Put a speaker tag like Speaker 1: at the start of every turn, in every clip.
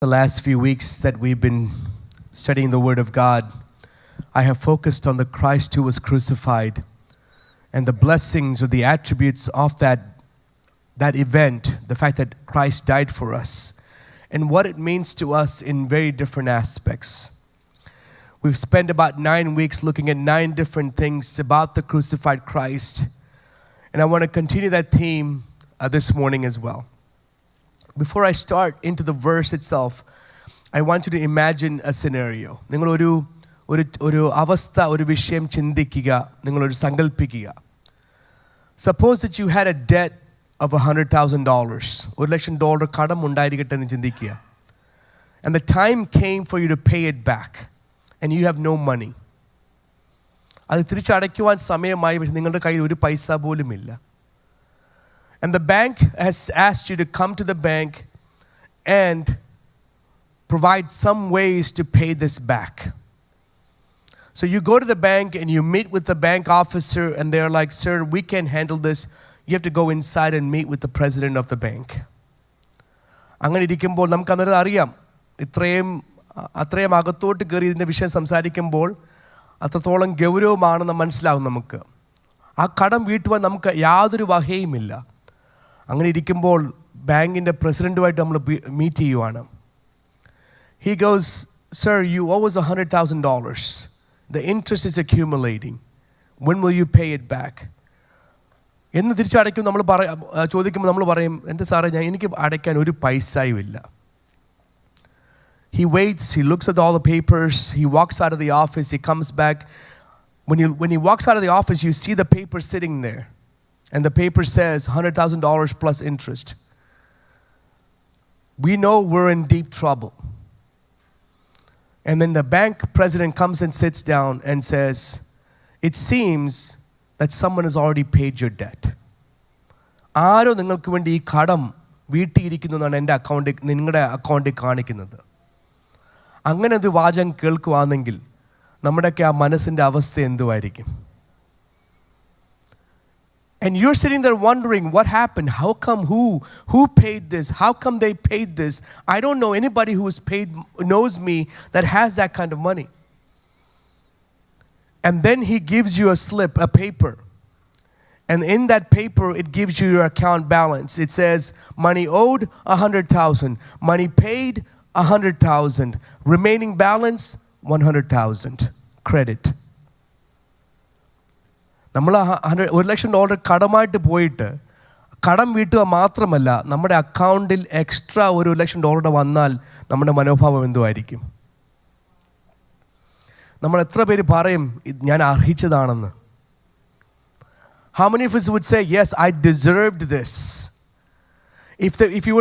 Speaker 1: The last few weeks that we've been studying the Word of God, I have focused on the Christ who was crucified and the blessings or the attributes of that event, the fact that Christ died for us, and what it means to us in very different aspects. We've spent about 9 weeks looking at 9 different things about the crucified Christ, and I want to continue that theme this morning as well. Before I start into the verse itself, I want you to imagine a scenario. ഒരു അവസ്ഥ, ഒരു വിഷയം ചിന്തിക്കുക, നിങ്ങളൊരു സങ്കല്പിക്കുക. Suppose that you had a debt of $100,000. $1,00,000 കടം ഉണ്ടായിരിക്കട്ടെ എന്ന് ചിന്തിക്കുക. And the time came for you to pay it back and you have no money. അത് തിരിച്ചടയ്ക്കുവാൻ സമയമായി, പക്ഷെ നിങ്ങളുടെ കയ്യിൽ ഒരു പൈസ പോലും ഇല്ല. And the bank has asked you to come to the bank and provide some ways to pay this back. So you go to the bank and you meet with the bank officer and they're like, "Sir, we can't handle this. You have to go inside and meet with the president of the bank." അങ്ങനെ ഇരിക്കുമ്പോൾ നമുക്ക് അന്നേരം അറിയാം, അത്രയും അകത്തോട്ട് കയറി ഇതിൻ്റെ വിഷയം സംസാരിക്കുമ്പോൾ അത്രത്തോളം ഗൗരവമാണെന്ന് മനസ്സിലാവും നമുക്ക്. ആ കടം വീട്ടുവാൻ നമുക്ക് യാതൊരു വകയുമില്ല. അങ്ങനെ ഇരിക്കുമ്പോൾ ബാങ്കിൻ്റെ പ്രസിഡൻറ്റുമായിട്ട് നമ്മൾ മീറ്റ് ചെയ്യുവാണ്. He goes, "Sir, you owe us $100,000. The interest is accumulating. When will you pay it back?" എന്ന് തിരിച്ചടയ്ക്കും നമ്മൾ ചോദിക്കുമ്പോൾ നമ്മൾ പറയും, "എൻ്റെ സാറേ, എനിക്ക് അടയ്ക്കാൻ ഒരു പൈസയും ഇല്ല." He waits, he looks at all the papers, he walks out of the office, he comes back. When he walks out of the office, you see the paper sitting there. And the paper says $100,000 plus interest. We know we're in deep trouble. And then the bank president comes and sits down and says, "It seems that someone has already paid your debt." ആരോ നിങ്ങൾക്ക് വേണ്ടി ഈ കടം വീട്ടിയിരിക്കുന്നു എന്നാണ് നിങ്ങളുടെ അക്കൗണ്ടിൽ കാണിക്കുന്നത്. അങ്ങനെ ഒരു വാചകം കേൾക്കുവാണെങ്കിൽ നമ്മുടെയൊക്കെ ആ മനസ്സിൻ്റെ അവസ്ഥ എന്തുമായിരിക്കും? And you're sitting there wondering, what happened? How come? Who paid this? How come they paid this? I don't know anybody who is paid, knows me, that has that kind of money. And then he gives you a slip, a paper. And in that paper, it gives you your account balance. It says, money owed, 100,000. Money paid, 100,000. Remaining balance, 100,000. Credit. നമ്മൾ $1,00,000 കടമായിട്ട് പോയിട്ട് കടം വീട്ടുക മാത്രമല്ല, നമ്മുടെ അക്കൗണ്ടിൽ extra ഒരു $1,00,000 വന്നാൽ നമ്മുടെ മനോഭാവം എന്തുമായിരിക്കും? നമ്മൾ എത്ര പേര് പറയും ഞാൻ അർഹിച്ചതാണെന്ന്? How many of us would say, "Yes, I deserved this"? If you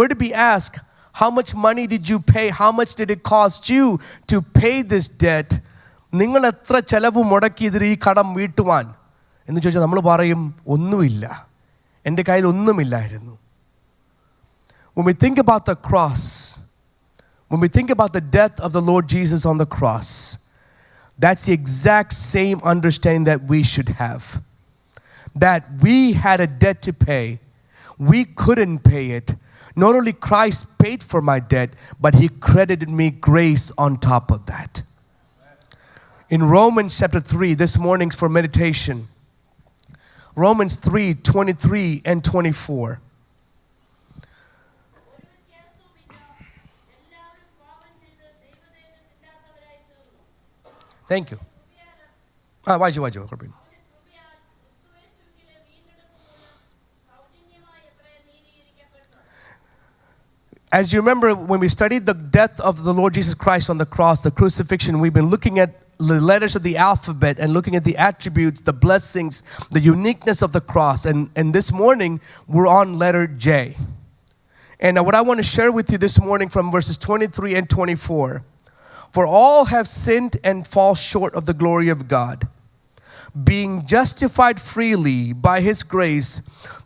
Speaker 1: were to be asked, how much money did you pay? How much did it cost you to pay this debt? നിങ്ങൾ എത്ര ചെലവ് മുടക്കി ഇതിൽ ഈ കടം വീട്ടുവാൻ എന്ന് ചോദിച്ചാൽ നമ്മൾ പറയും, ഒന്നുമില്ല, എൻ്റെ കയ്യിൽ ഒന്നുമില്ലായിരുന്നു. When we think about the cross, when we think about the death of the Lord Jesus on the cross, that's the exact same understanding that we should have. That we had a debt to pay. We couldn't pay it. Not only Christ paid for my debt, but He credited me grace on top of that. In Romans chapter 3, this morning's for meditation. Romans 3:23 and 24. Thank you. വായിച്ചു. As you remember, when we studied the death of the Lord Jesus Christ on the cross, the crucifixion, we've been looking at the letters of the alphabet and looking at the attributes, the blessings, the uniqueness of the cross. And this morning, we're on letter J. And what I want to share with you this morning from verses 23 and 24. "For all have sinned and fall short of the glory of God, being justified freely by His grace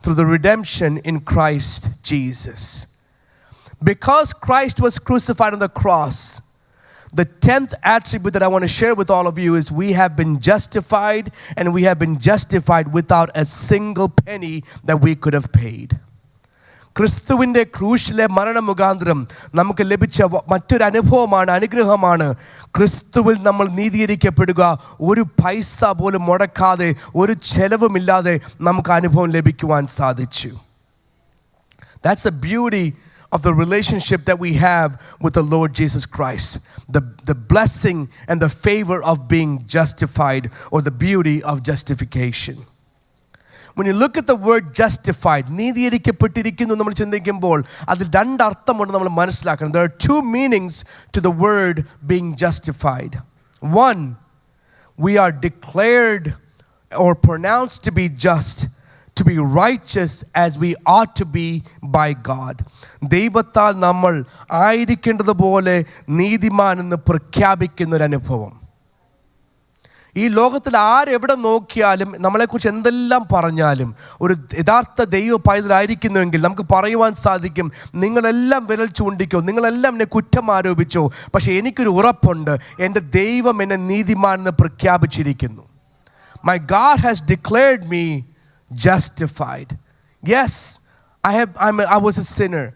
Speaker 1: through the redemption in Christ Jesus." Because Christ was crucified on the cross, the 10th attribute that I want to share with all of you is we have been justified, and we have been justified without a single penny that we could have paid. ക്രിസ്തുവിൻ്റെ ക്രൂശിലെ മരണം മുഖാന്തരം നമുക്ക് ലഭിച്ച മറ്റൊരു അനുഭവമാണ്, അനുഗ്രഹമാണ്. ക്രിസ്തുവിൽ നമ്മൾ നീതീകരിക്കപ്പെടുക. ഒരു പൈസ പോലും മുടക്കാതെ, ഒരു ചെലവുമില്ലാതെ നമുക്ക് അനുഭവം ലഭിക്കുവാൻ സാധിച്ചു. That's the beauty of the relationship that we have with the Lord Jesus Christ. The blessing and the favor of being justified, or the beauty of justification. When you look at the word justified, നീതീകരിക്കപ്പെട്ടിരിക്കുന്നു നമ്മൾ ചിന്തിക്കുമ്പോൾ അതിൽ രണ്ടർത്ഥമുണ്ട് നമ്മൾ മനസ്സിലാക്കണം. There are two meanings to the word being justified. One, we are declared or pronounced to be just, to be righteous as we ought to be by God. ദൈവത്താൽ നമ്മൾ ആയിരിക്കേണ്ടതുപോലെ നീതിമാൻ എന്ന് പ്രഖ്യാപിക്കുന്നൊരു അനുഭവം. ഈ ലോകത്തിൽ ആരെവിടെ നോക്കിയാലും നമ്മളെക്കുറിച്ച് എന്തെല്ലാം പറഞ്ഞാലും ഒരു യഥാർത്ഥ ദൈവ പൈതലായിരിക്കുന്നുവെങ്കിൽ നമുക്ക് പറയുവാൻ സാധിക്കും, നിങ്ങളെല്ലാം വിരൽ ചൂണ്ടിക്കോ, നിങ്ങളെല്ലാം എന്നെ കുറ്റം ആരോപിച്ചോ, പക്ഷേ എനിക്കൊരു ഉറപ്പുണ്ട്, എൻ്റെ ദൈവം എന്നെ നീതിമാൻ എന്ന് പ്രഖ്യാപിച്ചിരിക്കുന്നു. My God has declared me justified. Yes, I was a sinner.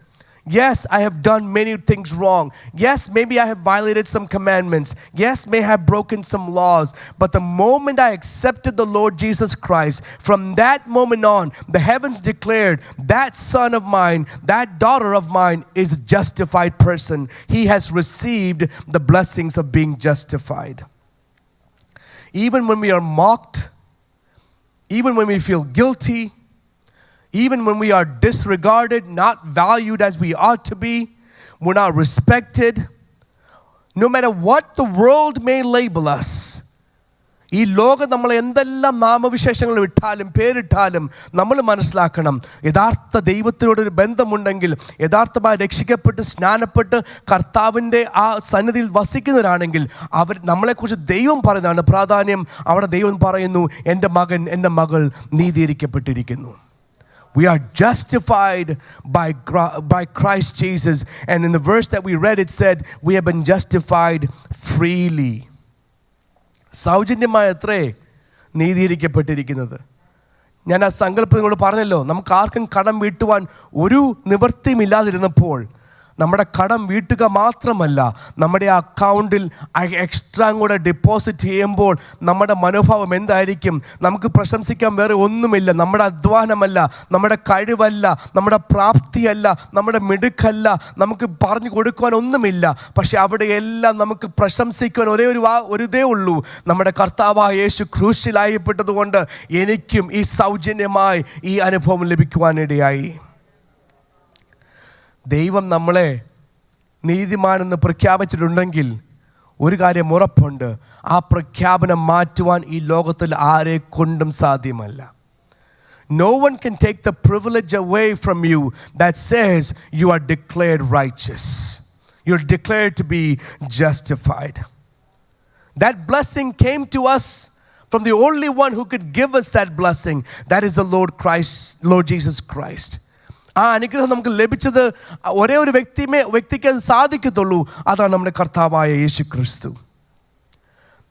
Speaker 1: Yes, I have done many things wrong. Yes, maybe I have violated some commandments. Yes, may have broken some laws. But the moment I accepted the Lord Jesus Christ, from that moment on, the heavens declared that son of mine, that daughter of mine is a justified person. He has received the blessings of being justified. Even when we are mocked, even when we feel guilty, even when we are disregarded, not valued as we ought to be, we're not respected, no matter what the world may label us. ഈ ലോകം നമ്മളെ എന്തെല്ലാം നാമവിശേഷങ്ങൾ ഇട്ടാലും പേരിട്ടാലും നമ്മൾ മനസ്സിലാക്കണം, യഥാർത്ഥ ദൈവത്തിനോടൊരു ബന്ധമുണ്ടെങ്കിൽ, യഥാർത്ഥമായി രക്ഷിക്കപ്പെട്ട് സ്നാനപ്പെട്ട് കർത്താവിൻ്റെ ആ സന്നിധിയിൽ വസിക്കുന്നവരാണെങ്കിൽ നമ്മളെക്കുറിച്ച് ദൈവം പറയുന്നതാണ് പ്രാധാന്യം. അവിടെ ദൈവം പറയുന്നു, എൻ്റെ മകൻ, എൻ്റെ മകൾ നീതീകരിക്കപ്പെട്ടിരിക്കുന്നു. We are justified by Christ Jesus. And in the verse that we read, it said, we have been justified freely. സൗജന്യമായത്രേ നീതീകരിക്കപ്പെട്ടിരിക്കുന്നത്. ഞാൻ ആ സങ്കല്പം നിങ്ങളോട് പറഞ്ഞല്ലോ, നമുക്ക് ആർക്കും കടം വീട്ടുവാൻ ഒരു നിവൃത്തിയുമില്ലാതിരുന്നപ്പോൾ നമ്മുടെ കടം വീട്ടുക മാത്രമല്ല, നമ്മുടെ ആ അക്കൗണ്ടിൽ എക്സ്ട്രാ കൂടെ ഡെപ്പോസിറ്റ് ചെയ്യുമ്പോൾ നമ്മുടെ മനോഭാവം എന്തായിരിക്കും? നമുക്ക് പ്രശംസിക്കാൻ വേറെ ഒന്നുമില്ല. നമ്മുടെ അധ്വാനമല്ല, നമ്മുടെ കഴിവല്ല, നമ്മുടെ പ്രാപ്തിയല്ല, നമ്മുടെ മിടുക്കല്ല, നമുക്ക് പറഞ്ഞു കൊടുക്കുവാൻ ഒന്നുമില്ല. പക്ഷെ അവിടെയെല്ലാം നമുക്ക് പ്രശംസിക്കുവാൻ ഒരു ഇതേ ഉള്ളൂ, നമ്മുടെ കർത്താവായ യേശു ക്രൂശിലായപ്പെട്ടതുകൊണ്ട് എനിക്കും ഈ സൗജന്യമായി ഈ അനുഭവം ലഭിക്കുവാനിടയായി. ദൈവം നമ്മളെ നീതിമാനെന്ന് പ്രഖ്യാപിച്ചിട്ടുണ്ടെങ്കിൽ ഒരു കാര്യം ഉറപ്പുണ്ട്, ആ പ്രഖ്യാപനം മാറ്റുവാൻ ഈ ലോകത്തിൽ ആരെ കൊണ്ടും സാധ്യമല്ല. No one can take the privilege away from you that says you are declared righteous. You're declared to be justified. That blessing came to us from the only one who could give us that blessing. That is the Lord Jesus Christ. ആ അനുഗ്രഹം നമുക്ക് ലഭിച്ചത് ഒരേ ഒരു വ്യക്തിക്ക് അത് സാധിക്കത്തുള്ളൂ, അതാണ് നമ്മുടെ കർത്താവായ യേശു ക്രിസ്തു.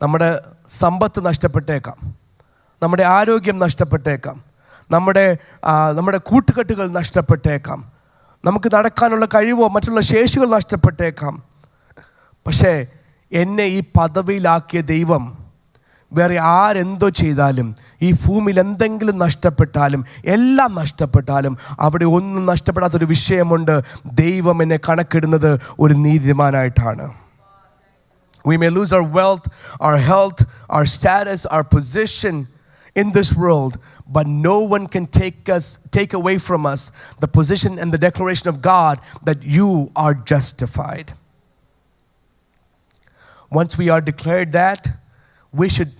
Speaker 1: നമ്മുടെ സമ്പത്ത് നഷ്ടപ്പെട്ടേക്കാം, നമ്മുടെ ആരോഗ്യം നഷ്ടപ്പെട്ടേക്കാം, നമ്മുടെ കൂട്ടുകെട്ടുകൾ നഷ്ടപ്പെട്ടേക്കാം, നമുക്ക് നടക്കാനുള്ള കഴിവോ മറ്റുള്ള ശേഷികൾ നഷ്ടപ്പെട്ടേക്കാം. പക്ഷേ എന്നെ ഈ പദവിയിലാക്കിയ ദൈവം വേറെ ആരെന്തോ ചെയ്താലും, ഈ ഭൂമിയിൽ എന്തെങ്കിലും നഷ്ടപ്പെട്ടാലും, എല്ലാം നഷ്ടപ്പെട്ടാലും, അവിടെ ഒന്നും നഷ്ടപ്പെടാത്തൊരു വിഷയമുണ്ട്, ദൈവം എന്നെ കണക്കിടുന്നത് ഒരു നീതിമാനായിട്ടാണ്. We may lose our wealth, our health, our status, our position in this world, but no one can take away from us the position and the declaration of God that you are justified. Once we are declared that, we should,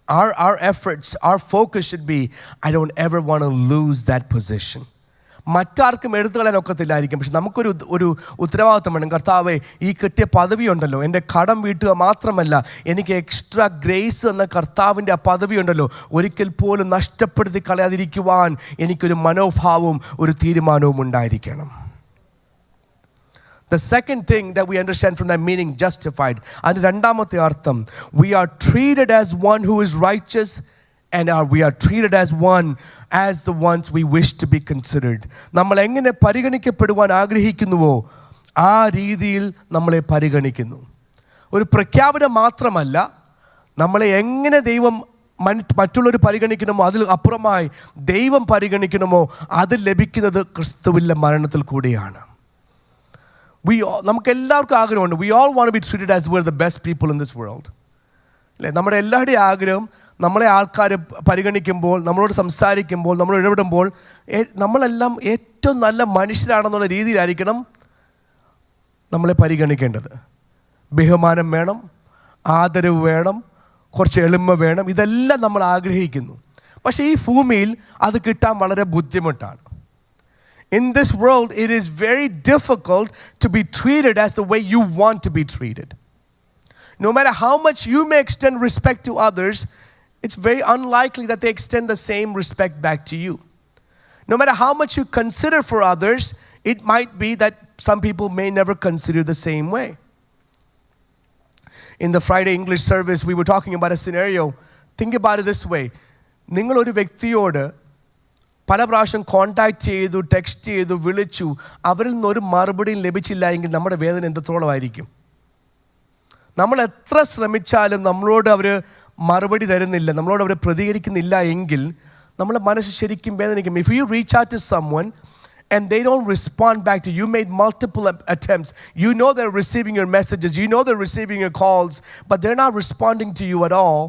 Speaker 1: our efforts, our focus should be, I don't ever want to lose that position. മറ്റാർക്കും എടുത്തു കളയാൻ ഒക്കത്തില്ലായിരിക്കും, പക്ഷെ നമുക്കൊരു ഉത്തരവാദിത്വം വേണം. കർത്താവേ, ഈ കിട്ടിയ പദവി ഉണ്ടല്ലോ, എൻ്റെ കടം വീട്ടുക മാത്രമല്ല, എനിക്ക് എക്സ്ട്രാ ഗ്രേസ് എന്ന കർത്താവിൻ്റെ ആ പദവി ഉണ്ടല്ലോ, ഒരിക്കൽ പോലും നഷ്ടപ്പെടുത്തി കളയാതിരിക്കുവാൻ എനിക്കൊരു മനോഭാവവും ഒരു തീരുമാനവും ഉണ്ടായിരിക്കണം. The second thing that we understand from that meaning, justified, and രണ്ടാമത്തെ അർത്ഥം, we are treated as one who is righteous and we are treated as one as the ones we wish to be considered. നമ്മൾ എങ്ങനെ പരിഗണിക്കപ്പെടുവാൻ ആഗ്രഹിക്കുന്നുവോ ആ രീതിയിൽ നമ്മളെ പരിഗണിക്കുന്നു. ഒരു പ്രഖ്യാപനം മാത്രമല്ല, നമ്മളെ എങ്ങനെ ദൈവം മറ്റുള്ളവർ പരിഗണിക്കണമോ അതിൽ അപ്പുറമായി ദൈവം പരിഗണിക്കണമോ അത് ലഭിക്കുന്നത് ക്രിസ്തുവിൻ്റെ മരണത്തിൽ കൂടിയാണ്. നമുക്ക് എല്ലാവർക്കും ആഗ്രഹമുണ്ട്. We all want to be treated as we're the best people in this world. അല്ലേ? നമ്മുടെ എല്ലാവരുടെയും ആഗ്രഹം നമ്മളെ ആൾക്കാർ പരിഗണിക്കുമ്പോൾ, നമ്മളോട് സംസാരിക്കുമ്പോൾ, നമ്മൾ ഇടപെടുമ്പോൾ നമ്മളെല്ലാം ഏറ്റവും നല്ല മനുഷ്യരാണെന്നുള്ള രീതിയിലായിരിക്കണം നമ്മളെ പരിഗണിക്കേണ്ടത്. ബഹുമാനം വേണം, ആദരവ് വേണം, കുറച്ച് എളിമ വേണം, ഇതെല്ലാം നമ്മൾ ആഗ്രഹിക്കുന്നു. പക്ഷേ ഈ ഭൂമിയിൽ അത് കിട്ടാൻ വളരെ ബുദ്ധിമുട്ടാണ്. In this world, it is very difficult to be treated as the way you want to be treated. No matter how much you may extend respect to others, it's very unlikely that they extend the same respect back to you. No matter how much you consider for others, it might be that some people may never consider the same way. In the Friday English service, we were talking about a scenario. Think about it this way. നിങ്ങൾ ഒരു വ്യക്തിയോട് പല പ്രാവശ്യം contact ചെയ്തു, text ചെയ്തു, വിളിച്ചു, അവരിൽ നിന്നൊരു മറുപടിയും ലഭിച്ചില്ല എങ്കിൽ നമ്മുടെ വേദന എത്രത്തോളമായിരിക്കും? നമ്മൾ എത്ര ശ്രമിച്ചാലും നമ്മളോട് അവർ മറുപടി തരുന്നില്ല, നമ്മളോട് അവർ പ്രതികരിക്കുന്നില്ല എങ്കിൽ നമ്മുടെ മനസ്സ് ശരിക്കും വേദനിക്കും. If you reach out to someone and they don't respond back to you, you made multiple attempts, you know they're receiving your messages, you know they're receiving your calls, but they're not responding to you at all,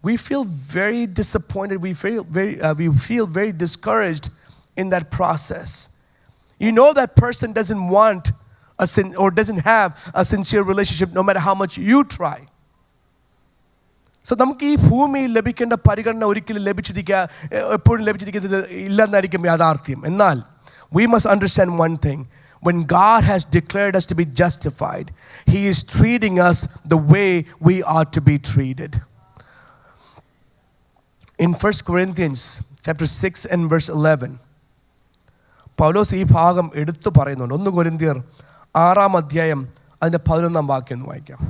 Speaker 1: we feel very disappointed, we feel very discouraged in that process. You know that person doesn't want or doesn't have a sincere relationship no matter how much you try. So നമുക്ക് ഈ ഭൂമിയിൽ ലഭിക്കേണ്ട പരിഗണന ഒരിക്കലും എപ്പോഴും ലഭിച്ചിരിക്കുന്നത് ഇല്ലെന്നായിരിക്കും യാഥാർത്ഥ്യം. എന്നാൽ we must understand one thing. When God has declared us to be justified, He is treating us the way we ought to be treated. In 1 Corinthians chapter 6 and verse 11, പൗലോസ് ഈ ഭാഗം എടുത്തു പറയുന്നുണ്ട്. 1 കൊരിന്ത്യർ 6 അധ്യായം അതിൻ്റെ 11 വാക്യം ഒന്ന് വായിക്കാം.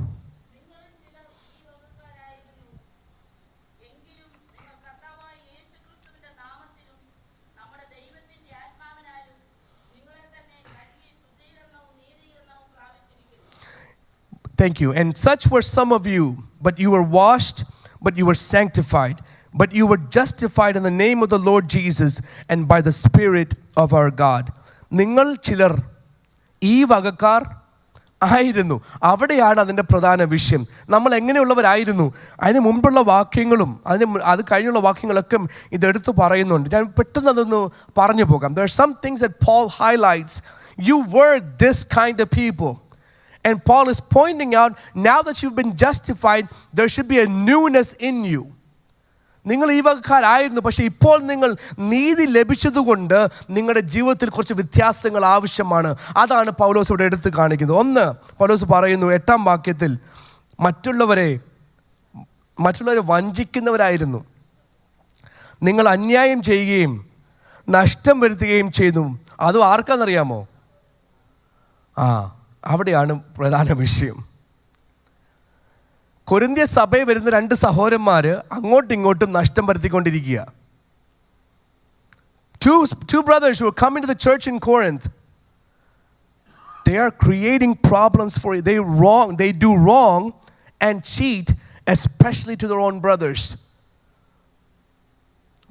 Speaker 1: Thank you. And such were some of you, but you were washed, but you were sanctified, but you were justified in the name of the Lord Jesus and by the Spirit of our God. നിങ്ങൾ ചിലർ ഈ വകക്കാർ ആയിരുന്നു. അവിടെയാണ് അതിൻ്റെ പ്രധാന വിഷയം. നമ്മൾ എങ്ങനെയുള്ളവരായിരുന്നു? അതിന് മുമ്പുള്ള വാക്യങ്ങളും അത് കഴിഞ്ഞുള്ള വാക്യങ്ങളൊക്കെ ഇതെടുത്ത് പറയുന്നുണ്ട്. ഞാൻ പെട്ടെന്ന് അതൊന്ന് പറഞ്ഞു പോകാം. There are some things that Paul highlights. You were this kind of people. And Paul is pointing out, now that you've been justified, there should be a newness in you. നിങ്ങൾ ഈ വകക്കാരായിരുന്നു, പക്ഷേ ഇപ്പോൾ നിങ്ങൾ നീതി ലഭിച്ചതുകൊണ്ട് നിങ്ങളുടെ ജീവിതത്തിൽ കുറച്ച് വ്യത്യാസങ്ങൾ ആവശ്യമാണ്. അതാണ് പൗലോസ് ഇവിടെ എടുത്ത് കാണിക്കുന്നത്. ഒന്ന്, പൗലോസ് പറയുന്നു 8 വാക്യത്തിൽ, മറ്റുള്ളവരെ വഞ്ചിക്കുന്നവരായിരുന്നു, നിങ്ങൾ അന്യായം ചെയ്യുകയും നഷ്ടം വരുത്തുകയും ചെയ്തു. അതും ആർക്കാണെന്നറിയാമോ? അവിടെയാണ് പ്രധാന വിഷയം. കൊരിന്ത്യ സഭയിൽ വരുന്ന 2 സഹോദരന്മാർ അങ്ങോട്ടും ഇങ്ങോട്ടും നഷ്ടം വരുത്തിക്കൊണ്ടിരിക്കുക. Two brothers who are coming to the church in Corinth, they are creating problems for you. They do wrong and cheat, especially to their own brothers.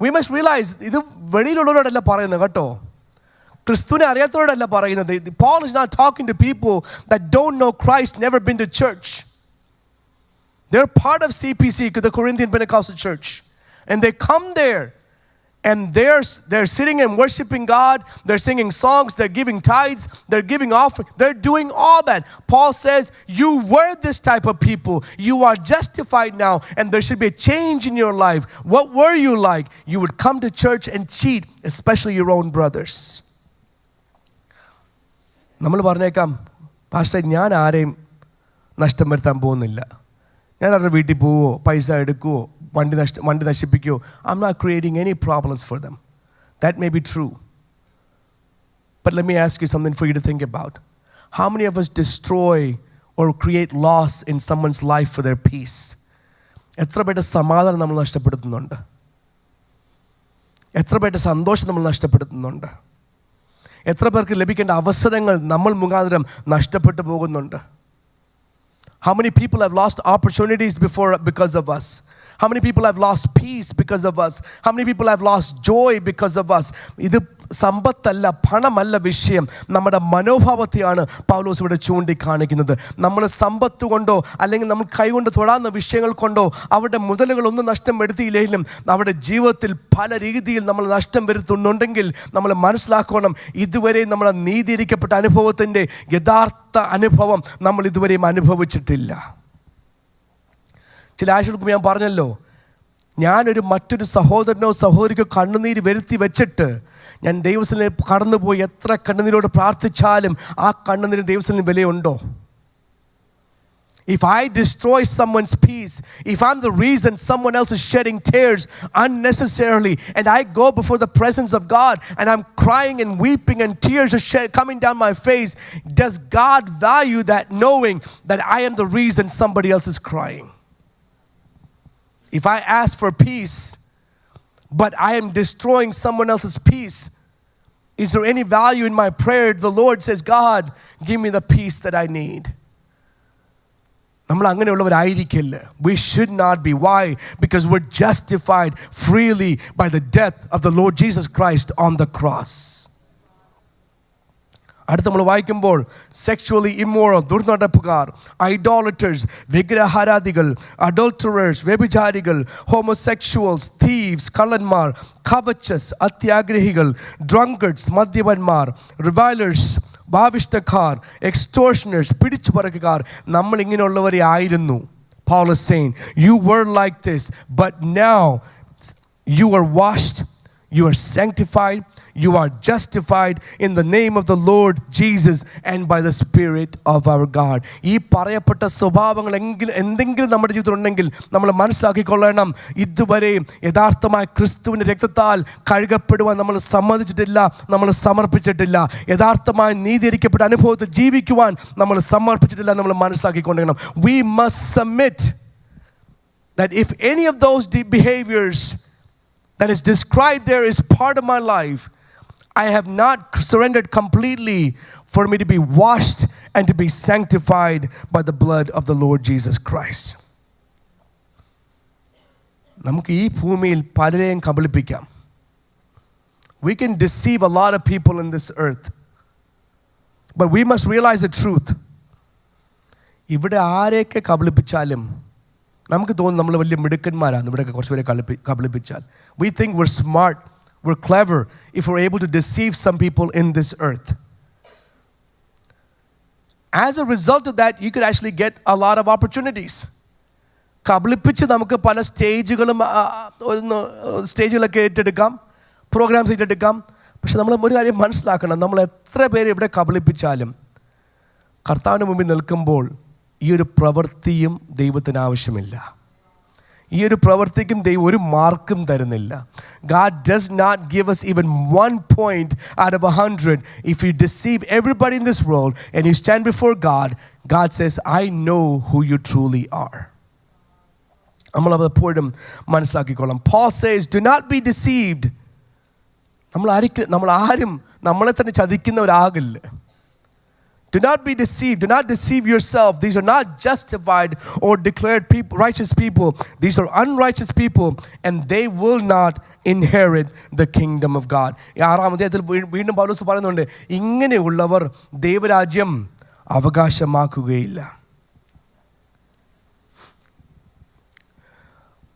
Speaker 1: We must realize, ഇത് വെളിയിലുള്ളവരോടല്ല പറയുന്നത് കേട്ടോ, ക്രിസ്തുവിനെ അറിയാത്തവരോടല്ല പറയുന്നത്. Paul is not talking to people that don't know Christ, never been to church. They're part of CPC, the Corinthian Pentecostal Church, and they come there and they're sitting and worshiping God, they're singing songs, they're giving tithes, they're giving offering, they're doing all that. Paul says, you were this type of people, you are justified now, and there should be a change in your life. What were you like? You would come to church and cheat, especially your own brothers. നമ്മൾ പറഞ്ഞേക്കാം, pastor ഞാൻ ആരെയും നഷ്ടം വരുത്താൻ പോകുന്നില്ല, ഞാൻ അവരുടെ വീട്ടിൽ പോവോ, പൈസ എടുക്കുവോ, വണ്ടി നശിപ്പിക്കുവോ, I'm not creating any problems for them. That may be true. But let me ask you something for you to think about. How many of us destroy or create loss in someone's life for their peace? എത്ര പേരുടെ സമാധാനം നമ്മൾ നഷ്ടപ്പെടുത്തുന്നുണ്ട്? എത്ര പേരുടെ സന്തോഷം നമ്മൾ നഷ്ടപ്പെടുത്തുന്നുണ്ട്? എത്ര പേർക്ക് ലഭിക്കേണ്ട അവസരങ്ങൾ നമ്മൾ മുഖാന്തരം നഷ്ടപ്പെട്ടു പോകുന്നുണ്ട്? How many people have lost opportunities because of us? How many people have lost peace because of us? How many people have lost joy because of us? ഇത് സമ്പത്തല്ല, പണമല്ല വിഷയം, നമ്മുടെ മനോഭാവത്തെയാണ് പൗലോസ് ഇവിടെ ചൂണ്ടിക്കാണിക്കുന്നത്. നമ്മൾ സമ്പത്ത് കൊണ്ടോ അല്ലെങ്കിൽ നമ്മൾ കൈകൊണ്ട് തൊടാവുന്ന വിഷയങ്ങൾ കൊണ്ടോ അവരുടെ മുതലുകളൊന്നും നഷ്ടം വരുത്തിയില്ലെങ്കിലും അവരുടെ ജീവിതത്തിൽ പല രീതിയിൽ നമ്മൾ നഷ്ടം വരുത്തുന്നുണ്ടെങ്കിൽ നമ്മൾ മനസ്സിലാക്കണം, ഇതുവരെ നമ്മളെ നീതീകരിക്കപ്പെട്ട അനുഭവത്തിൻ്റെ യഥാർത്ഥ അനുഭവം നമ്മൾ ഇതുവരെയും അനുഭവിച്ചിട്ടില്ല. ചില ആഴ്ചകൾക്ക് ഞാൻ പറഞ്ഞല്ലോ, ഞാനൊരു മറ്റൊരു സഹോദരനോ സഹോദരിക്കോ കണ്ണുനീര് വരുത്തി വെച്ചിട്ട് ഞാൻ ദൈവത്തിനെ കടന്നുപോയി എത്ര കണ്ണുനീരോട് പ്രാർത്ഥിച്ചാലും ആ കണ്ണുനീര് ദൈവത്തിന് വിലയുണ്ടോ? If I destroy someone's peace, if I'm the reason someone else is shedding tears unnecessarily, and I go before the presence of God and I'm crying and weeping and tears are coming down my face, does God value that, knowing that I am the reason somebody else is crying? If I ask for peace, but I am destroying someone else's peace, is there any value in my prayer? The Lord says, God, give me the peace that I need. നമ്മൾ അങ്ങനെയുള്ളവരായിരിക്കില്ല. We should not be. Why? Because we're justified freely by the death of the Lord Jesus Christ on the cross. അടുത്ത നമ്മൾ വായിക്കുമ്പോൾ sexually immoral, ദുർനടപ്പുകാർ, ഐഡോളറ്റേഴ്സ്, വിഗ്രഹാരാധികൾ, അഡൾട്ടറേഴ്സ്, വ്യഭിചാരികൾ, ഹോമോസെക്ഷുവൽസ്, thieves, കള്ളന്മാർ, കവച്ചസ്, അത്യാഗ്രഹികൾ, ഡ്രങ്കർഡ്സ്, മദ്യപന്മാർ, റിവൈലേഴ്സ്, ഭാവിഷ്ടക്കാർ, എക്സ്റ്റോർഷനേഴ്സ്, പിടിച്ചുപറക്കുകാർ, നമ്മൾ ഇങ്ങനെയുള്ളവരെ ആയിരുന്നു. Paul is saying, you were like this, but now you are washed, you are sanctified, you are justified in the name of the Lord Jesus and by the Spirit of our God. ഈ പറയപ്പെട്ട സ്വഭാവങ്ങൾ എന്തെങ്കിലും നമ്മുടെ ജീവിതത്തിൽ ഉണ്ടെങ്കിൽ നമ്മൾ മനസ്സിലാക്കിക്കൊള്ളണം, ഇതുവരെ യഥാർത്ഥമായ ക്രിസ്തുവിൻ്റെ രക്തത്താൽ കഴുകപ്പെടുവാൻ നമ്മൾ സമ്മതിച്ചിട്ടില്ല, നമ്മൾ സമർപ്പിച്ചിട്ടില്ല. യഥാർത്ഥമായ നീതീകരിക്കപ്പെട്ട അനുഭവത്തിൽ ജീവിക്കുവാൻ നമ്മൾ സമർപ്പിച്ചിട്ടില്ല. നമ്മൾ മനസ്സിലാക്കിക്കൊണ്ടിരിക്കണം. We must submit that if any of those behaviors that is described there is part of my life, I have not surrendered completely for me to be washed and to be sanctified by the blood of the Lord Jesus Christ. നമുക്ക് ഈ ഭൂമിയിൽ പലരെയും കബളിപ്പിക്കാം. We can deceive a lot of people in this earth, but we must realize the truth. ഇവിടെ ആരെയൊക്കെ കബളിപ്പിച്ചാലും നമുക്ക് തോന്നും നമ്മൾ വലിയ മിടുക്കന്മാരാണ്, ഇവിടെയൊക്കെ കുറച്ചുപേരെ കബളിപ്പിച്ചാൽ. We think we're smart, we're clever if we're able to deceive some people in this earth. As a result of that, you could actually get a lot of opportunities. കബളിപ്പിച്ച് നമുക്ക് പല സ്റ്റേജുകളൊക്കെ ഏറ്റെടുക്കാം, പ്രോഗ്രാംസ് ഏറ്റെടുക്കാം. പക്ഷെ നമ്മൾ ഒരു കാര്യം മനസ്സിലാക്കണം, നമ്മൾ എത്ര പേര് ഇവിടെ കബളിപ്പിച്ചാലും കർത്താവിന് മുമ്പിൽ നിൽക്കുമ്പോൾ ഈ ഒരു പ്രവൃത്തിയും ദൈവത്തിന് ആവശ്യമില്ല. ഈ ഒരു പ്രവൃത്തിക്കും ദൈവം ഒരു മാർക്കും തരുന്നില്ല. God does not give us even 1 point out of 100. If you deceive everybody in this world and you stand before God, God says, I know who you truly are. നമ്മൾ എപ്പോഴും മനസ്സിലാക്കിക്കൊള്ളാം. Paul says, do not be deceived. നമ്മൾ ആരും നമ്മളെ തന്നെ ചതിക്കുന്നവരാകില്ല. Do not be deceived. Do not deceive yourself. These are not justified or declared people, righteous people. These are unrighteous people, and they will not inherit the kingdom of God. 6-ാം അധ്യായത്തിൽ വീണ്ടും പൗലോസ് പറയുന്നുണ്ട്, ഇങ്ങനെയുള്ളവർ ദൈവരാജ്യം അവകാശമാക്കുകയില്ല.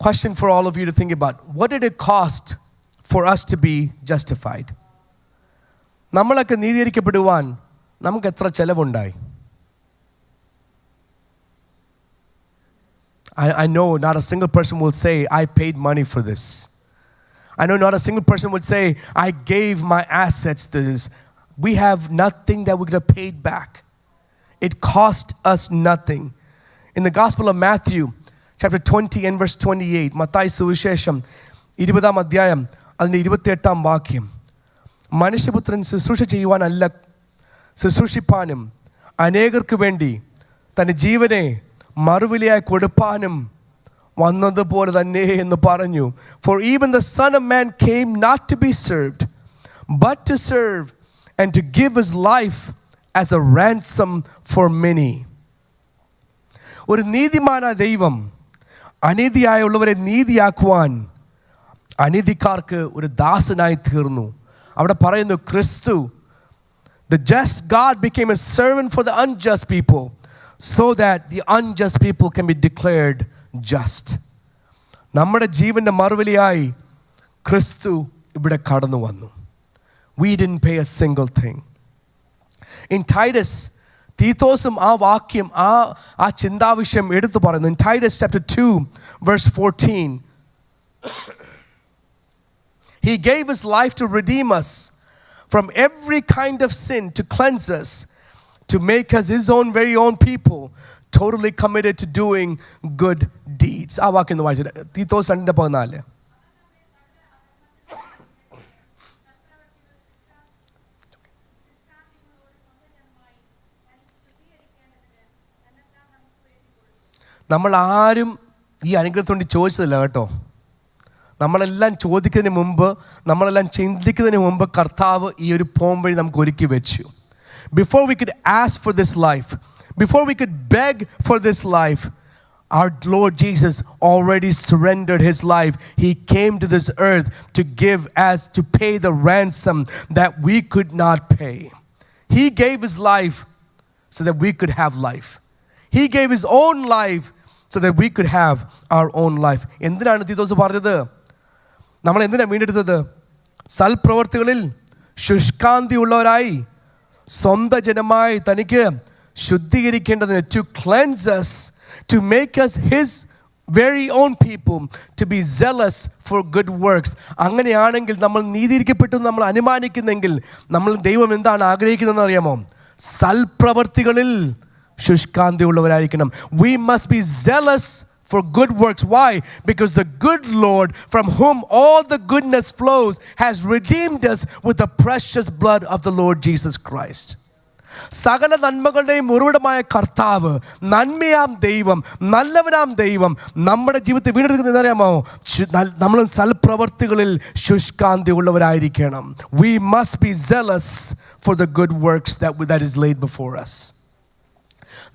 Speaker 1: Question for all of you to think about. What did it cost for us to be justified? നമ്മളൊക്കെ നീതീകരിക്കപ്പെടുവാൻ നമുക്ക് എത്ര ചെലവുണ്ടായി? I know not a single person will say, I paid money for this. I know not a single person would say, I gave my assets to this. We have nothing that we could have paid back. It cost us nothing. In the Gospel of Matthew, chapter 20 and verse 28, Mathai സുവിശേഷം 20-ാം അധ്യായം അതിൻ്റെ 28-ാം വാക്യം, മനുഷ്യപുത്രൻ ശുശ്രൂഷ ചെയ്യുവാനല്ല ശുശ്രൂഷിപ്പാനും അനേകർക്ക് വേണ്ടി തൻ്റെ ജീവനെ മറുവിലയായി കൊടുപ്പാനും വന്നതുപോലെ തന്നെ എന്ന് പറഞ്ഞു. For even the Son of Man came not to be served, but to serve and to give his life as a ransom for many. ഒരു നീതിമാനായ ദൈവം അനീതിയായുള്ളവരെ നീതിയാക്കുവാൻ അനീതിക്കാർക്ക് ഒരു ദാസനായി തീർന്നു. അവിടെ പറയുന്നു ക്രിസ്തു, the just God became a servant for the unjust people so that the unjust people can be declared just. നമ്മുടെ ജീവൻ്റെ മറുവിലയായി ക്രിസ്തു ഇവിടെ കടന്നു വന്നു. We didn't pay a single thing. In Titus, തീത്തോസും ആ വാക്യം ആ ചിന്താവിഷയം എടുത്തു പറയുന്നു. In Titus chapter 2 verse 14, he gave his life to redeem us from every kind of sin, to cleanse us, to make us his own very own people, totally committed to doing good deeds. ആ വാക്യം ഒന്ന് വായിച്ചു. തീത്തോസ് 2:14. നമ്മൾ ആരും ഈ അനുഗ്രഹത്തോണ്ട് ചോദിച്ചതല്ല കേട്ടോ. നമ്മളെല്ലാം ചോദിക്കുന്നതിന് മുമ്പ്, നമ്മളെല്ലാം ചിന്തിക്കുന്നതിന് മുമ്പ് കർത്താവ് ഈ ഒരു പോം വഴി നമുക്ക് ഒരുക്കി വെച്ചു. Before we could ask for this life, before we could beg for this life, our Lord Jesus already surrendered his life. He came to this earth to give as to pay the ransom that we could not pay. He gave his life so that we could have life. He gave his own life so that we could have our own life. എന്തിനാണ് തീത്തോസ് പറഞ്ഞത്? നമ്മൾ എന്തിനാണ് വീണ്ടെടുത്തത്? സൽപ്രവർത്തികളിൽ ശുഷ്കാന്തിയുള്ളവരായി സ്വന്തം ജനമായി തനിക്ക് ശുദ്ധീകരിക്കേണ്ടതിന്, to cleanse us, to make us his very own people, to be zealous for good works. അങ്ങനെയാണെങ്കിൽ നമ്മൾ നീതീകരിക്കപ്പെട്ടു നമ്മൾ അനുമാനിക്കുന്നെങ്കിൽ നമ്മൾ ദൈവം എന്താണ് ആഗ്രഹിക്കുന്നതെന്ന് അറിയാമോ? സൽപ്രവർത്തികളിൽ ശുഷ്കാന്തിയുള്ളവരായിരിക്കണം. We must be zealous for good works. Why? Because the good Lord, from whom all the goodness flows, has redeemed us with the precious blood of the Lord Jesus Christ. സകല നന്മകളുടെയും ഉറവിടമായ കർത്താവ്, നന്മയാം ദൈവം, നല്ലവനാം ദൈവം നമ്മുടെ ജീവിതത്തെ വീണ്ടെടുക്കുന്നത് അറിയാമോ? നമ്മൾ സൽപ്രവർത്തികളിൽ ശുഷ്കാന്തിയുള്ളവരായിരിക്കണം. We must be zealous for the good works that is laid before us.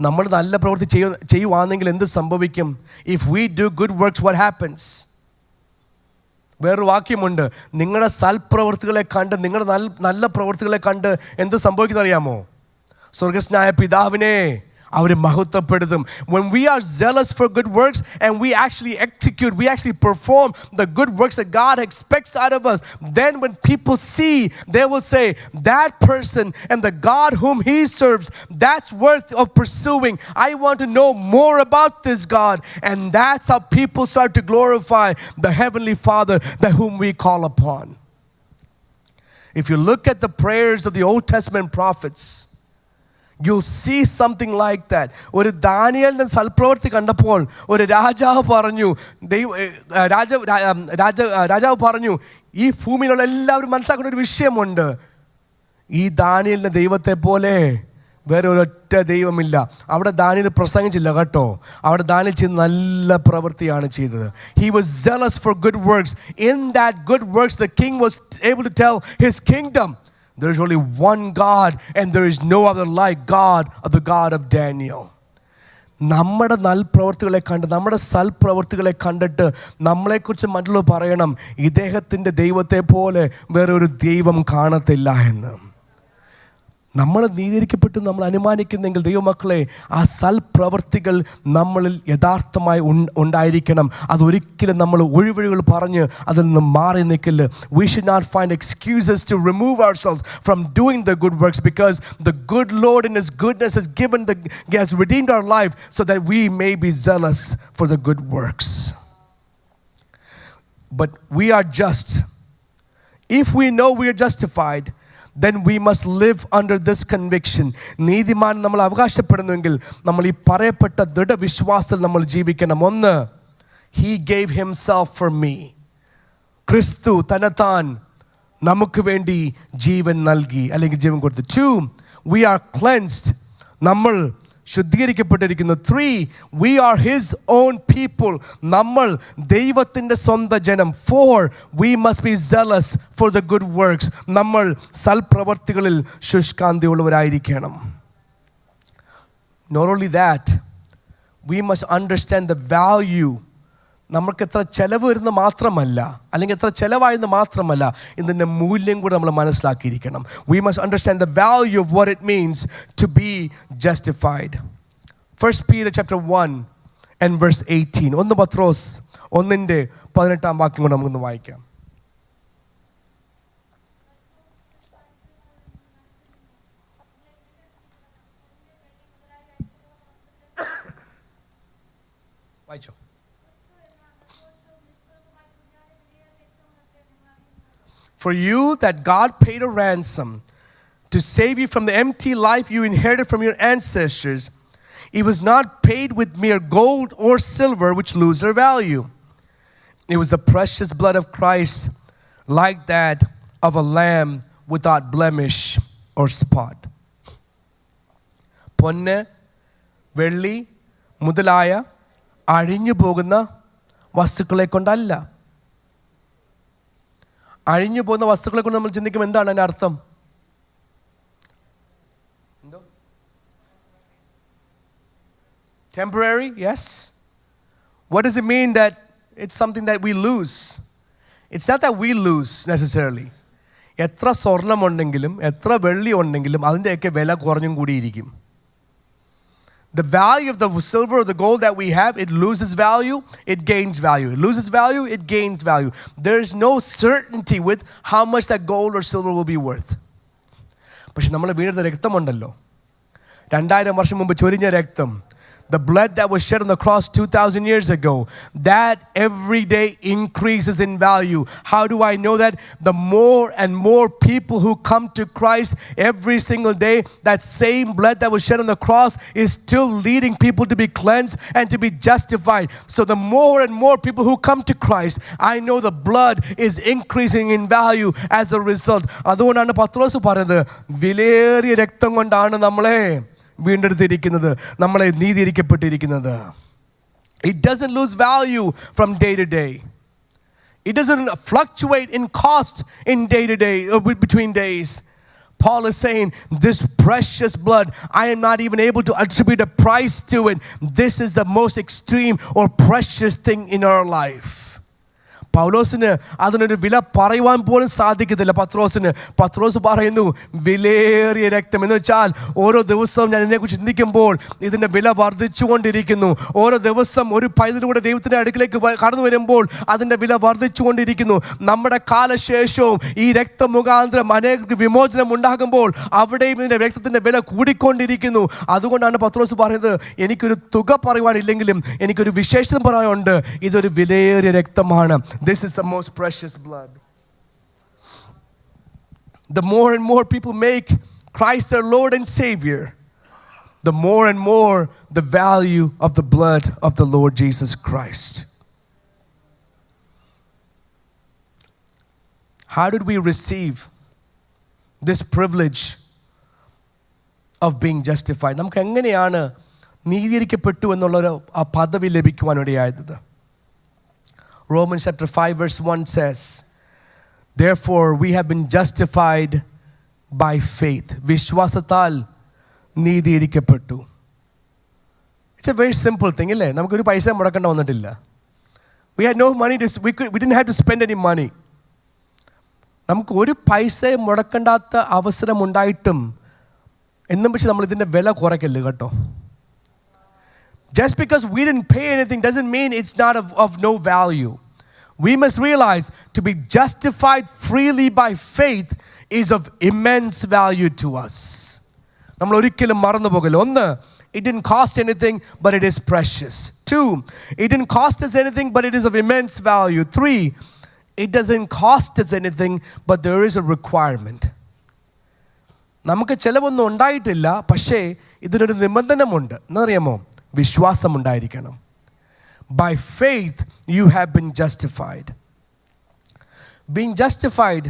Speaker 1: നമ്മൾ നല്ല പ്രവൃത്തി ചെയ്യുവാണെങ്കിൽ എന്ത് സംഭവിക്കും? If we do good works, what happens? വേറൊരു വാക്യമുണ്ട്, നിങ്ങളുടെ സൽപ്രവൃത്തികളെ കണ്ട്, നിങ്ങളുടെ നല്ല പ്രവൃത്തികളെ കണ്ട് എന്ത് സംഭവിക്കുന്നത് അറിയാമോ? സ്വർഗസ്നായ പിതാവിനെ അവർ മഹത്വപ്പെടുത്തും. When we are zealous for good works and we actually execute, we actually perform the good works that God expects out of us, then when people see, they will say, that person and the God whom he serves, that's worth of pursuing. I want to know more about this God. And that's how people start to glorify the Heavenly Father that whom we call upon. If you look at the prayers of the Old Testament prophets, you'll see something like that. ഒരു ദാനിയേലിന്റെ സൽപ്രവൃത്തി കണ്ടപ്പോൾ ഒരു രാജാവ് പറഞ്ഞു, ഈ ഭൂമിയിലുള്ള എല്ലാവരും മനസ്സിലാക്കുന്ന ഒരു വിഷയമുണ്ട്, ഈ ദാനിയേലിന്റെ ദൈവത്തെ പോലെ വേറെ ഒരൊറ്റ ദൈവമില്ല. അവിടെ ദാനിയേൽ പ്രസംഗിച്ചില്ല കേട്ടോ. അവിടെ ദാനിയേൽ ചെയ്ത് നല്ല പ്രവൃത്തിയാണ് ചെയ്തത്. He was zealous for good works. In that good works, the king was able to tell his kingdom, there is only one God and there is no other like God, of the God of Daniel. നമ്മുടെ നൽപ്രവർത്തികളെ കണ്ട്, നമ്മുടെ സൽപ്രവർത്തികളെ കണ്ടിട്ട് നമ്മളെക്കുറിച്ച് മറ്റുള്ളവർ പറയണം, ഇദ്ദേഹത്തിൻ്റെ ദൈവത്തെ പോലെ വേറൊരു ദൈവം കാണത്തില്ല എന്ന്. നമ്മൾ നീതീകരിക്കപ്പെട്ടു നമ്മൾ അനുമാനിക്കുന്നെങ്കിൽ ദൈവമക്കളെ, ആ സൽപ്രവർത്തികൾ നമ്മളിൽ യഥാർത്ഥമായി ഉണ്ടായിരിക്കണം. അതൊരിക്കലും നമ്മൾ ഒഴിവഴികൾ പറഞ്ഞ് അതിൽ നിന്ന് മാറി നിൽക്കില്ല. We should not find excuses to remove ourselves from doing the good works, because the good Lord in his goodness has redeemed our life so that we may be zealous for the good works. But we are just. If we know we are justified, then we must live under this conviction. നീതിമാൻ നമ്മൾ അവകാശപ്പെടുന്നുവെങ്കിൽ നമ്മൾ ഈ പറയപ്പെട്ട ദൃഢവിശ്വാസത്തിൽ നമ്മൾ ജീവിക്കണം. ഒന്ന്, he gave himself for me. ക്രിസ്തു തന്നെത്താൻ നമുക്ക് വേണ്ടി ജീവൻ നൽകി അല്ലെങ്കിൽ ജീവൻ കൊടുത്തു. 2, we are cleansed. നമ്മൾ ശുദ്ധീകരിക്കപ്പെട്ടിരിക്കുന്നു. 3, we are his own people. നമ്മൾ ദൈവത്തിൻ്റെ സ്വന്തം ജനം. 4, we must be zealous for the good works. നമ്മൾ സൽപ്രവർത്തികളിൽ ശുഷ്കാന്തിയുള്ളവരായിരിക്കണം. Not only that, we must understand the value. നമുക്ക് എത്ര ചിലവ് വരുന്ന മാത്രമല്ല, അല്ലെങ്കിൽ എത്ര ചിലവായെന്ന് മാത്രമല്ല, ഇതിൻ്റെ മൂല്യം കൂടെ നമ്മൾ മനസ്സിലാക്കിയിരിക്കണം. We must understand the value of what it means to be justified. 1 Peter chapter 1 and verse 18. 1 പത്രോസ് 1:18 വാക്യം കൂടെ നമുക്കൊന്ന് വായിക്കാം. വായിച്ചോ. For you that God paid a ransom to save you from the empty life you inherited from your ancestors. It was not paid with mere gold or silver, which lose their value. It was the precious blood of Christ, like that of a lamb without blemish or spot. പൊന്ന്, വെള്ളി മുതലായ അഴിഞ്ഞു പോകുന്ന വസ്തുക്കളെ കൊണ്ടല്ല. അഴിഞ്ഞു പോകുന്ന വസ്തുക്കളെ കൊണ്ട് നമ്മൾ ചിന്തിക്കുമ്പോൾ എന്താണ് അതിൻ്റെ അർത്ഥം? Temporary, yes. What does it mean that it's something that we lose? It's not that we lose necessarily. എത്ര സ്വർണം ഉണ്ടെങ്കിലും എത്ര വെള്ളി ഉണ്ടെങ്കിലും അതിൻ്റെയൊക്കെ വില കുറഞ്ഞും കൂടിയിരിക്കും. The value of the silver or the gold that we have, it loses value, it gains value. It loses value, it gains value. There is no certainty with how much that gold or silver will be worth. പക്ഷെ നമ്മൾ വീണെടുത്ത രക്തമുണ്ടല്ലോ, 2000 വർഷം മുമ്പ് ചൊരിഞ്ഞ രക്തം, the blood that was shed on the cross 2,000 years ago, that every day increases in value. How do I know that? The more and more people who come to Christ every single day, that same blood that was shed on the cross is still leading people to be cleansed and to be justified. So the more and more people who come to Christ, I know the blood is increasing in value as a result. അതുകൊണ്ടാണ് പത്രോസ് പറയുന്നത്, വിലയേറിയ രക്തം കൊണ്ടാണ് നമ്മളെ വീണ്ടെടുത്തിരിക്കുന്നത്, നമ്മളെ നീതീകരിക്കപ്പെട്ടിരിക്കുന്നത്. It doesn't lose value from day to day. It doesn't fluctuate in cost in day to day or between days. Paul is saying, this precious blood, I am not even able to attribute a price to it. This is the most extreme or precious thing in our life. പൗലോസിന് അതിനൊരു വില പറയുവാൻ പോലും സാധിക്കത്തില്ല. പത്രോസ് പറയുന്നു, വിലയേറിയ രക്തം എന്ന് വെച്ചാൽ ഓരോ ദിവസവും ഞാൻ ഇതിനെക്കുറിച്ച് ചിന്തിക്കുമ്പോൾ ഇതിൻ്റെ വില വർദ്ധിച്ചുകൊണ്ടിരിക്കുന്നു. ഓരോ ദിവസം ഒരു പൈതലിലൂടെ ദൈവത്തിൻ്റെ അടുക്കിലേക്ക് കടന്നു വരുമ്പോൾ അതിൻ്റെ വില വർദ്ധിച്ചുകൊണ്ടിരിക്കുന്നു. നമ്മുടെ കാലശേഷവും ഈ രക്തമുഖാന്തരം അനേക വിമോചനം ഉണ്ടാകുമ്പോൾ അവിടെയും ഇതിൻ്റെ രക്തത്തിൻ്റെ വില കൂടിക്കൊണ്ടിരിക്കുന്നു. അതുകൊണ്ടാണ് പത്രോസ് പറയുന്നത്, എനിക്കൊരു തുക പറയുവാനില്ലെങ്കിലും എനിക്കൊരു വിശേഷണം പറയാനുണ്ട്, ഇതൊരു വിലയേറിയ രക്തമാണ്. This is the most precious blood. The more and more people make Christ their Lord and Savior, the more and more the value of the blood of the Lord Jesus Christ. How did we receive this privilege of being justified? നമുക്ക് എങ്ങനെയാണ് നീതീകരിക്കപ്പെട്ടു എന്നുള്ളൊരു ആ പദവി ലഭിക്കുവാനിടയായത്? Romans chapter 5 verse 1 says, therefore we have been justified by faith. വിശ്വാസത്താൽ നീതീകരിക്കപ്പെട്ടു. It's a very simple thing, ഇല്ലേ? നമുക്കൊരു പൈസ മുടക്കേണ്ട വന്നിട്ടില്ല. We had no money we didn't have to spend any money. നമുക്ക് ഒരു പൈസ മുടക്കേണ്ടാത്ത അവസരം ഉണ്ടായിട്ടും എന്നും വെച്ച് നമ്മൾ ഇതിൻ്റെ വില കുറയ്ക്കല്ലേ കേട്ടോ. Just because we didn't pay anything doesn't mean it's not of no value. We must realize to be justified freely by faith is of immense value to us. നമ്മൾ ഒരിക്കലും മറന്നു പോകല്ല. ഒന്ന്, it didn't cost anything, but it is precious. 2, it didn't cost us anything, but it is of immense value. 3, it doesn't cost us anything, but there is a requirement. നമുക്ക് ചിലവൊന്നും ഉണ്ടായിട്ടില്ല, പക്ഷേ ഇതിനൊരു നിബന്ധനമുണ്ട്. എന്നറിയാമോ? വിശ്വാസമുണ്ടായിരിക്കണം. By faith you have been justified. Being justified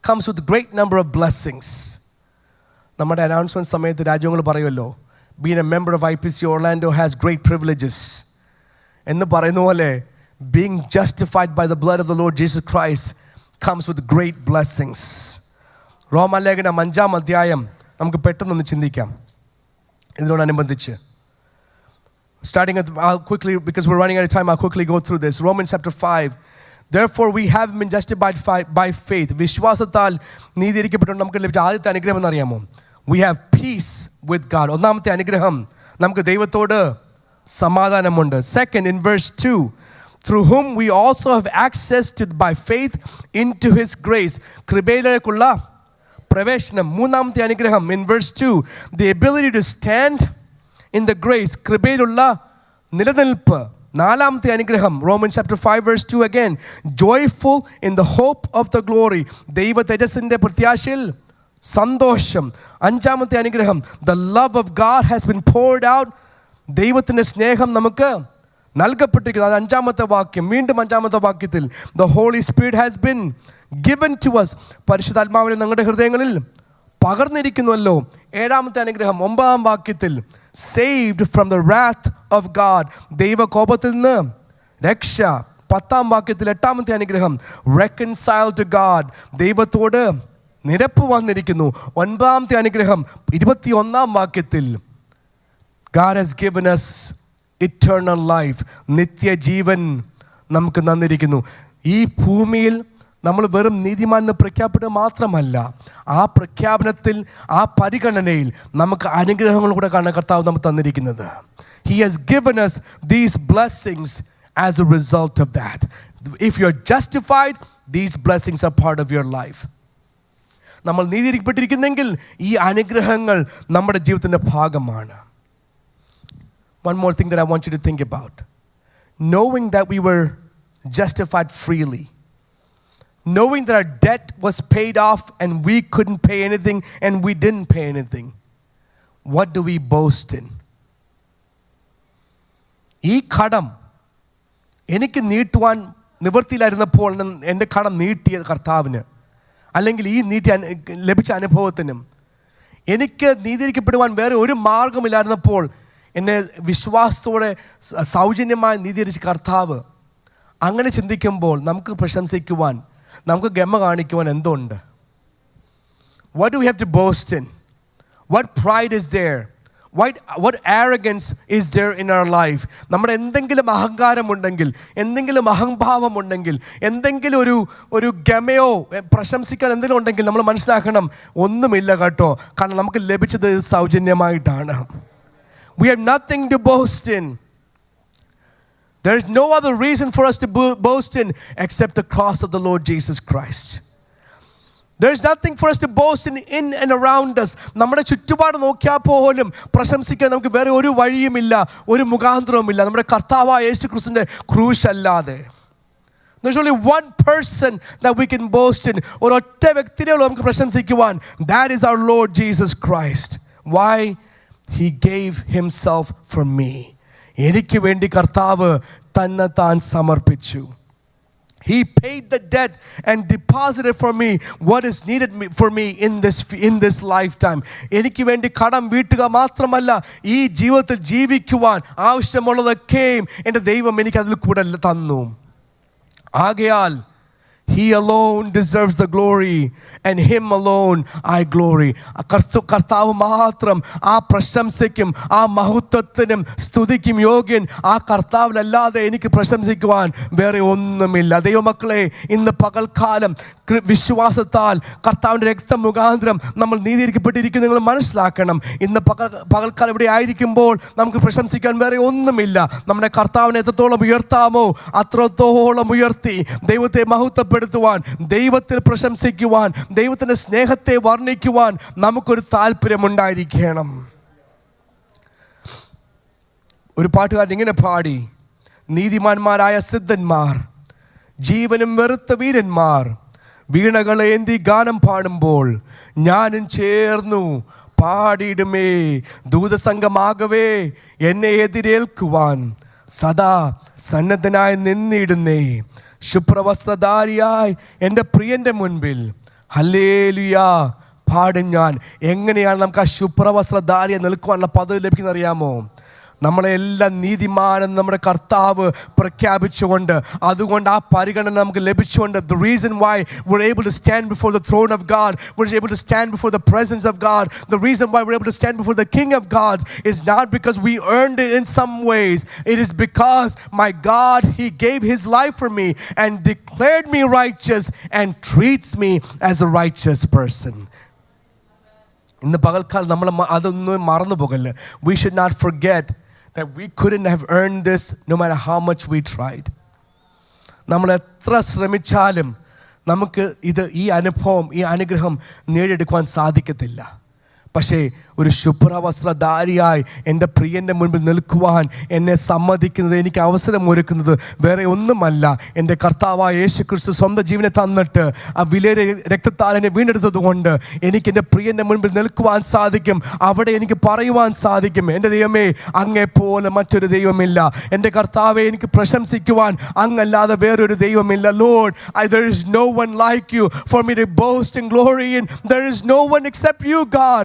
Speaker 1: comes with a great number of blessings. നമ്മുടെ announcement സമയത്ത് രാജ്യങ്ങൾ പറയുമല്ലോ, being a member of IPC Orlando has great privileges. എന്ന് പറയുന്ന പോലെ being justified by the blood of the Lord Jesus Christ comes with great blessings. റോമാലേഖനം 5-ാം അധ്യായം നമുക്ക് പെട്ടെന്നൊന്ന് ചിന്തിക്കാം ഇതിനോടനുബന്ധിച്ച്. Starting at, I'll quickly, because we're running out of time, I'll quickly go through this. Romans chapter 5. Therefore we have been justified by faith. വിശ്വാസത്താൽ നീതീകരിക്കപ്പെട്ടുകൊണ്ട് നമുക്ക് ലഭിച്ച ആദ്യത്തെ അനുഗ്രഹം എന്നറിയാമോ? We have peace with God. ഒന്നാമത്തെ അനുഗ്രഹം, നമുക്ക് ദൈവത്തോട് സമാധാനമുണ്ട്. Second, in verse 2, through whom we also have access to by faith into his grace. കൃപയിലേക്കുള്ള പ്രവേശനം. മൂന്നാമത്തെ അനുഗ്രഹം, in verse 2, the ability to stand in the grace. കൃപയിലുള്ള നിലനിൽപ്പ്. നാലാമത്തെ അനുഗ്രഹം, Romans chapter 5 verse 2 again, joyful in the hope of the glory. ദൈവ തേജസ്സിന്റെ പ്രത്യാശയിൽ സന്തോഷം. അഞ്ചാമത്തെ അനുഗ്രഹം, the love of God has been poured out. ദൈവത്തിൻ്റെ സ്നേഹം നമുക്ക് നൽകപ്പെട്ടിരിക്കുന്നു. അത് അഞ്ചാമത്തെ വാക്യം. വീണ്ടും അഞ്ചാമത്തെ വാക്യത്തിൽ the Holy Spirit has been given to us. പരിശുദ്ധാത്മാവിനെ ഞങ്ങളുടെ ഹൃദയങ്ങളിൽ പകർന്നിരിക്കുന്നുവല്ലോ. ഏഴാമത്തെ അനുഗ്രഹം 9-ാം വാക്യത്തിൽ saved from the wrath of God. ദൈവകോപത്തിൽ നിന്ന് രക്ഷ. 10-ാം വാക്യത്തിൽ 8-ാമത്തെ അനുഗ്രഹം reconciled to God. ദൈവത്തോട് നിരപ്പ് വന്നിരിക്കുന്നു. 9-ാമത്തെ അനുഗ്രഹം 21-ാം വാക്യത്തിൽ God has given us eternal life. നിത്യജീവൻ നമുക്ക് തന്നിരിക്കുന്നു. ഈ ഭൂമിയിൽ നമ്മൾ വെറും നീതിമാൻ എന്ന് പ്രഖ്യാപിക്കുക മാത്രമല്ല, ആ പ്രഖ്യാപനത്തിൽ, ആ പരിഗണനയിൽ നമുക്ക് അനുഗ്രഹങ്ങൾ കൂടെ കാണാൻ കർത്താവ് നമുക്ക് തന്നിരിക്കുന്നത്. He has given us these blessings as a result of that. If you're justified, these blessings are part of your life. നമ്മൾ നീതിയിരിക്കപ്പെട്ടിരിക്കുന്നെങ്കിൽ ഈ അനുഗ്രഹങ്ങൾ നമ്മുടെ ജീവിതത്തിൻ്റെ ഭാഗമാണ്. One more thing that I want you to think about. Knowing that we were justified freely, knowing that our debt was paid off and we couldn't pay anything and we didn't pay anything, what do we boast in? ഈ കടം എനിക്ക് നീട്ടുവാൻ നിവൃത്തിയിലായിരുന്നപ്പോൾ എൻ്റെ കടം നീട്ടിയ കർത്താവിന്, അല്ലെങ്കിൽ ഈ ലഭിച്ച അനുഭവത്തിനും, എനിക്ക് നീതീകരിക്കപ്പെടുവാൻ വേറെ ഒരു മാർഗമില്ലായിരുന്നപ്പോൾ എന്നെ വിശ്വാസത്തോടെ സൗജന്യമായി നീതീകരിച്ച കർത്താവ്, അങ്ങനെ ചിന്തിക്കുമ്പോൾ നമുക്ക് പ്രശംസിക്കുവാൻ, നമുക്ക് ഗമ കാണിക്കുവാൻ എന്തുണ്ട്? What do we have to boast in? What pride is there? What arrogance is there in our life? നമ്മുടെ എന്തെങ്കിലും അഹങ്കാരമുണ്ടെങ്കിൽ, എന്തെങ്കിലും അഹംഭാവമുണ്ടെങ്കിൽ, എന്തെങ്കിലും ഒരു ഗമയോ പ്രശംസിക്കാൻ എന്തെങ്കിലും ഉണ്ടെങ്കിൽ നമ്മൾ മനസ്സിലാക്കണം, ഒന്നുമില്ല കേട്ടോ. കാരണം നമുക്ക് ലഭിച്ചത് സൗജന്യമായിട്ടാണ്. We have nothing to boast in. There is no other reason for us to boast in except the cross of the Lord Jesus Christ. There is nothing for us to boast in and around us. നമ്മുടെ ചുറ്റുപാട് നോക്കിയാൽ പോലും പ്രശംസിക്കാൻ നമുക്ക് വേറെ ഒരു വഴിയുമില്ല, ഒരു മുഖാന്തരവുമില്ല, നമ്മുടെ കർത്താവായ യേശു ക്രിസ്തുവിന്റെ ക്രൂശ് അല്ലാതെ. There's only one person that we can boast in. ഒരൊറ്റ വ്യക്തിയെ നമുക്ക് പ്രശംസിക്കുവാൻ. That is our Lord Jesus Christ. Why? He gave himself for me. എനിക്ക് വേണ്ടി കർത്താവ് തന്നെ താൻ സമർപ്പിച്ചു. He paid the debt and deposited for me what is needed for me in this lifetime. എനിക്ക് വേണ്ടി കടം വീട്ടുക മാത്രമല്ല, ഈ ജീവിതത്തിൽ ജീവിക്കുവാൻ ആവശ്യമുള്ളതൊക്കെയും എൻ്റെ ദൈവം എനിക്ക് അതിൽ കൂടെ തന്നു. ആകയാൽ He alone deserves the glory and him alone I glory. കർത്താവ് മാത്രം ആ പ്രശംസയ്ക്കും ആ മഹത്വത്തിനും സ്തുതിക്കും യോഗ്യൻ. ആ കർത്താവിലല്ലാതെ എനിക്ക് പ്രശംസിക്കുവാൻ വേറെ ഒന്നുമില്ല. ദൈവമക്കളെ, ഇന്ന് പകൽക്കാലം വിശ്വാസത്താൽ കർത്താവിൻ്റെ രക്തം മുഖാന്തരം നമ്മൾ നീതീകരിക്കപ്പെട്ടിരിക്കുന്നു. നിങ്ങൾ മനസ്സിലാക്കണം, ഇന്ന് പകൽക്കാലം ഇവിടെ ആയിരിക്കുമ്പോൾ നമുക്ക് പ്രശംസിക്കാൻ വേറെ ഒന്നുമില്ല. നമ്മുടെ കർത്താവിനെ എത്രത്തോളം ഉയർത്താമോ അത്രത്തോളം ഉയർത്തി ദൈവത്തെ മഹത്വപ്പെടുത്തുവാൻ, ദൈവത്തിൽ പ്രശംസിക്കുവാൻ, ദൈവത്തിൻ്റെ സ്നേഹത്തെ വർണ്ണിക്കുവാൻ നമുക്കൊരു താല്പര്യമുണ്ടായിരിക്കണം. ഒരു പാട്ടുകാരൻ ഇങ്ങനെ പാടി, നീതിമാന്മാരായ സിദ്ധന്മാർ, ജീവനും വെറുത്ത വീരന്മാർ വീണകളേന്തി ഗാനം പാടുമ്പോൾ ഞാനും ചേർന്നു പാടിയിടുമേ. ദൂതസംഘമാകവേ എന്നെ എതിരേൽക്കുവാൻ സദാ സന്നദ്ധനായി നിന്നിടുന്നേ. ശുഭ്രവസ്ത്രധാരിയായി എൻ്റെ പ്രിയൻ്റെ മുൻപിൽ ഹല്ലേലൂയ പാടും ഞാൻ. എങ്ങനെയാണ് നമുക്ക് ആ ശുഭ്രവസ്ത്രധാരിയെ നിൽക്കുവാനുള്ള പദവി ലഭിക്കുന്നത് അറിയാമോ? നമ്മളെല്ലാം നീതിമാനെന്ന് നമ്മുടെ കർത്താവ് പ്രഖ്യാപിച്ചുകൊണ്ട്, അതുകൊണ്ട് ആ പരിഗണന നമുക്ക് ലഭിച്ചുകൊണ്ട്, the reason why we're able to stand before the throne of God, we're able to stand before the presence of God, the reason why we're able to stand before the King of Gods is not because we earned it in some ways. It is because my God, He gave His life for me and declared me righteous and treats me as a righteous person. ഇന്ന് പകൽക്കാലം നമ്മൾ അതൊന്നും മറന്നു പോകല്ലേ. We should not forget that we couldn't have earned this no matter how much we tried. നമ്മൾ എത്ര ശ്രമിച്ചാലും നമുക്ക് ഈ അനുഭവം, ഈ അനുഗ്രഹം നേടിയെടുക്കുവാൻ സാധിക്കത്തില്ല. പക്ഷേ ഒരു ശുഭ്രവസ്ത്രധാരിയായി എൻ്റെ പ്രിയൻ്റെ മുൻപിൽ നിൽക്കുവാൻ എന്നെ സമ്മതിക്കുന്നത്, എനിക്ക് അവസരമൊരുക്കുന്നത് വേറെ ഒന്നുമല്ല, എൻ്റെ കർത്താവായ യേശുക്രിസ്തു സ്വന്തം ജീവനെ തന്നിട്ട് ആ വിലയേറിയ രക്തത്താൽ എന്നെ വീണ്ടെടുത്തത് കൊണ്ട് എനിക്ക് എൻ്റെ പ്രിയൻ്റെ മുൻപിൽ നിൽക്കുവാൻ സാധിക്കും. അവിടെ എനിക്ക് പറയുവാൻ സാധിക്കും, എൻ്റെ ദൈവമേ, അങ്ങെപ്പോലെ മറ്റൊരു ദൈവമില്ല. എൻ്റെ കർത്താവെ, എനിക്ക് പ്രശംസിക്കുവാൻ അങ്ങല്ലാതെ വേറൊരു ദൈവമില്ല. Lord, there is no one like you for me to boast and glory in. There is no one except you, God.